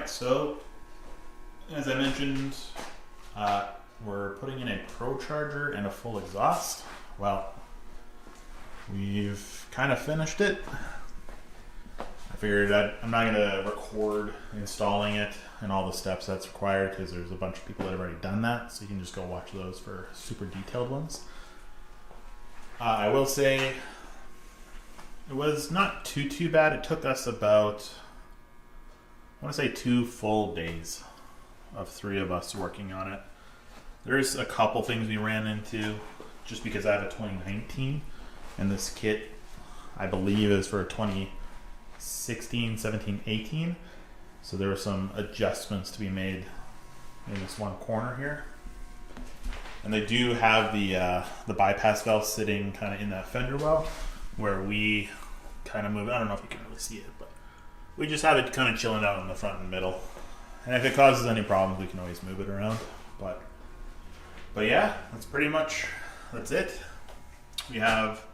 Alright, so as I mentioned, we're putting in a Procharger and a full exhaust. Well, we've kind of finished it. I figured I'm not going to record installing it and all the steps that's required because there's a bunch of people that have already done that, so you can just go watch those for super detailed ones. I will say it was not too bad. It took us about, I want to say 2 full days of 3 of us working on it. There's a couple things we ran into just because I have a 2019 and this kit I believe is for 2016, 17, 18. So there were some adjustments to be made in this one corner here. And they do have the bypass valve sitting kind of in that fender well where we kind of move it. I don't know if you can really see it, but we just have it kind of chilling out in the front and middle. And if it causes any problems, we can always move it around. But yeah, that's it. We have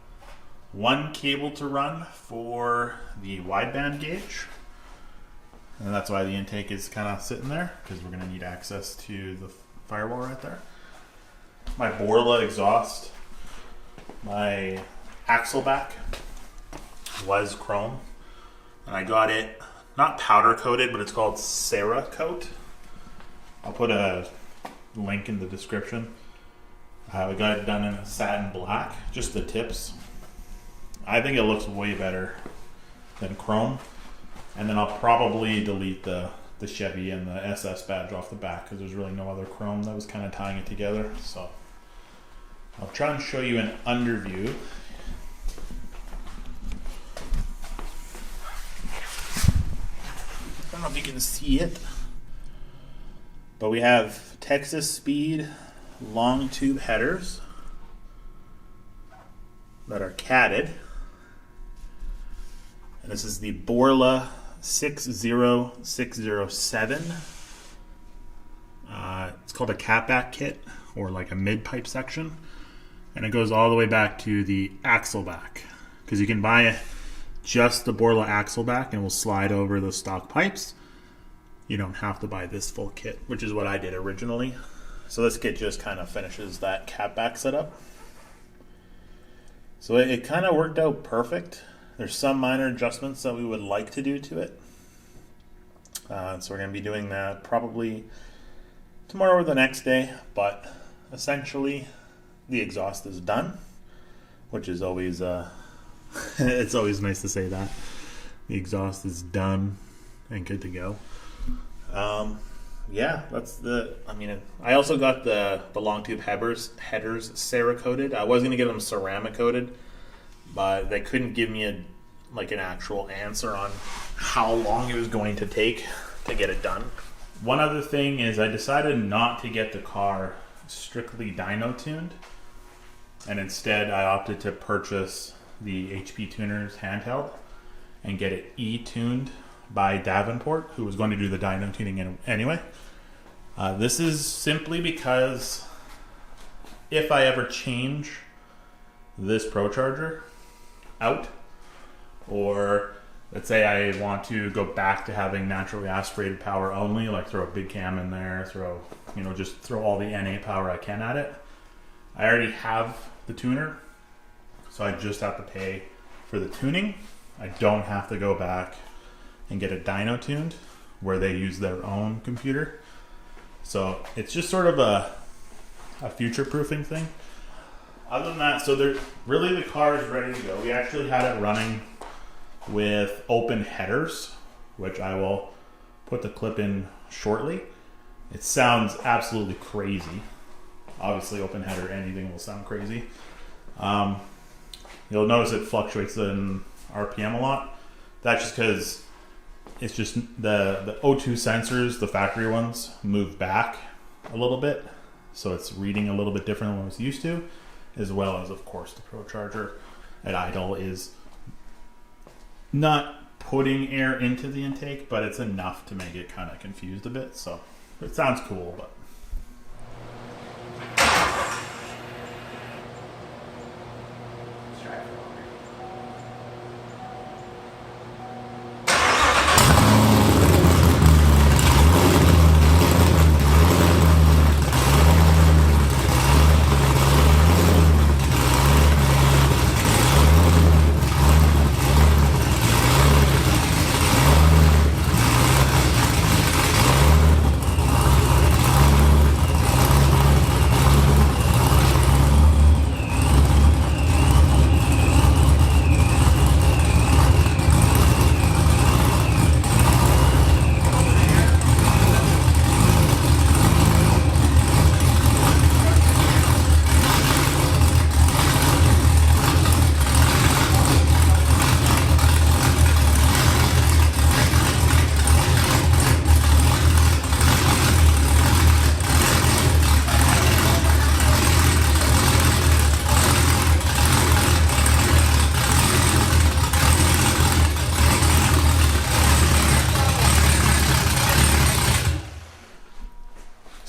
1 cable to run for the wideband gauge. And that's why the intake is kind of sitting there, because we're going to need access to the firewall right there. My Borla exhaust, my axle back was chrome, and I got it not powder coated, but it's called Cerakoted. I'll put a link in the description. We got it done in a satin black, just the tips. I think it looks way better than chrome. And then I'll probably delete the Chevy and the SS badge off the back because there's really no other chrome that was kind of tying it together. So I'll try and show you an underview. I don't know if you can see it, but we have Texas Speed Longtube headers that are catted. And this is the Borla 60607. It's called a Catback kit, or like a mid-pipe section. And it goes all the way back to the axle back. Because you can buy just the Borla axle back and it will slide over the stock pipes. You don't have to buy this full kit, which is what I did originally. So this kit just kind of finishes that Catback setup. So it kind of worked out perfect. There's some minor adjustments that we would like to do to it. So we're going to be doing that probably tomorrow or the next day. But essentially, the exhaust is done, which is always, it's always nice to say that. The exhaust is done and good to go. Yeah, that's I also got the Longtube headers Cerakoted. I was going to get them ceramic coated, but they couldn't give me an actual answer on how long it was going to take to get it done. One other thing is I decided not to get the car strictly dyno tuned, and instead I opted to purchase the HP Tuners handheld and get it E-tuned by Davenport, who was going to do the dyno tuning anyway. This is simply because if I ever change this Procharger out, or let's say I want to go back to having naturally aspirated power only, like throw a big cam in there, just throw all the NA power I can at it. I already have the tuner, so I just have to pay for the tuning. I don't have to go back and get it dyno tuned where they use their own computer. So it's just sort of a future proofing thing. Other than that, so the car is ready to go. We actually had it running with open headers, which I will put the clip in shortly. It sounds absolutely crazy. Obviously, open header, anything will sound crazy. You'll notice it fluctuates in RPM a lot. That's just because it's just the O2 sensors, the factory ones, move back a little bit. So it's reading a little bit different than what it's used to, as well as, of course, the Procharger at idle is not putting air into the intake, but it's enough to make it kind of confused a bit. So it sounds cool, but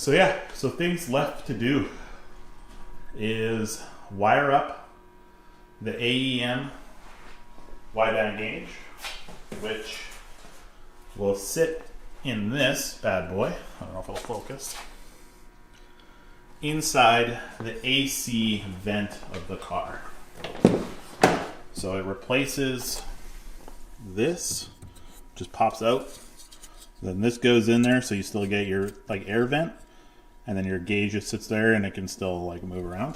So yeah, so things left to do is wire up the AEM wideband gauge, which will sit in this bad boy. I don't know if it'll focus. Inside the AC vent of the car. So it replaces this, just pops out. Then this goes in there, so you still get your like air vent, and then your gauge just sits there and it can still like move around.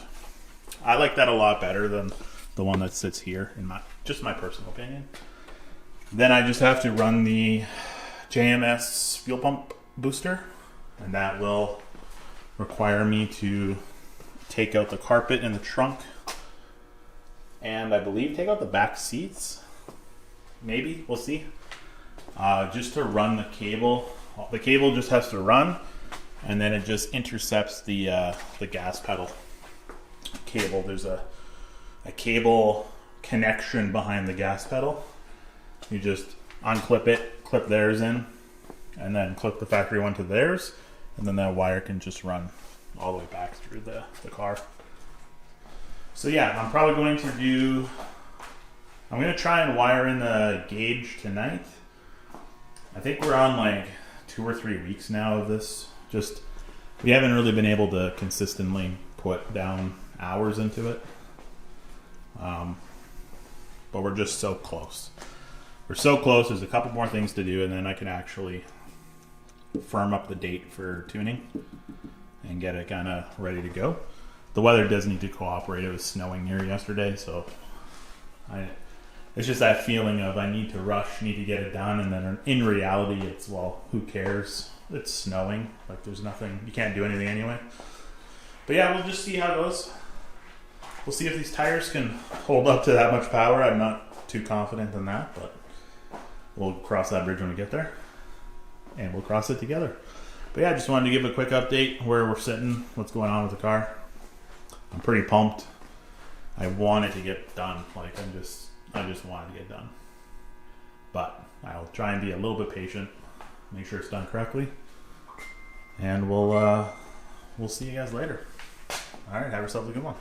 I like that a lot better than the one that sits here, in just my personal opinion. Then I just have to run the JMS fuel pump booster, and that will require me to take out the carpet in the trunk, and I believe take out the back seats. Maybe, we'll see. Just to run the cable. The cable just has to run, and then it just intercepts the gas pedal cable. There's a cable connection behind the gas pedal. You just unclip it, clip theirs in, and then clip the factory one to theirs, and then that wire can just run all the way back through the car. So yeah, I'm probably going to I'm going to try and wire in the gauge tonight. I think we're on like 2 or 3 weeks now of this. Just, we haven't really been able to consistently put down hours into it. But we're just so close. We're so close. There's a couple more things to do, and then I can actually firm up the date for tuning and get it kind of ready to go. The weather does need to cooperate. It was snowing here yesterday, so it's just that feeling of I need to rush, need to get it done, and then in reality it's, well, who cares? It's snowing. Like, there's nothing, you can't do anything anyway. But yeah, we'll just see how it goes. We'll see if these tires can hold up to that much power. I'm not too confident in that, but we'll cross that bridge when we get there, and we'll cross it together. But yeah, I just wanted to give a quick update where we're sitting, what's going on with the car. I'm pretty pumped. I want it to get done. Like, I just want it to get done. But I'll try and be a little bit patient, make sure it's done correctly, and we'll see you guys later. All right, have yourself a good one.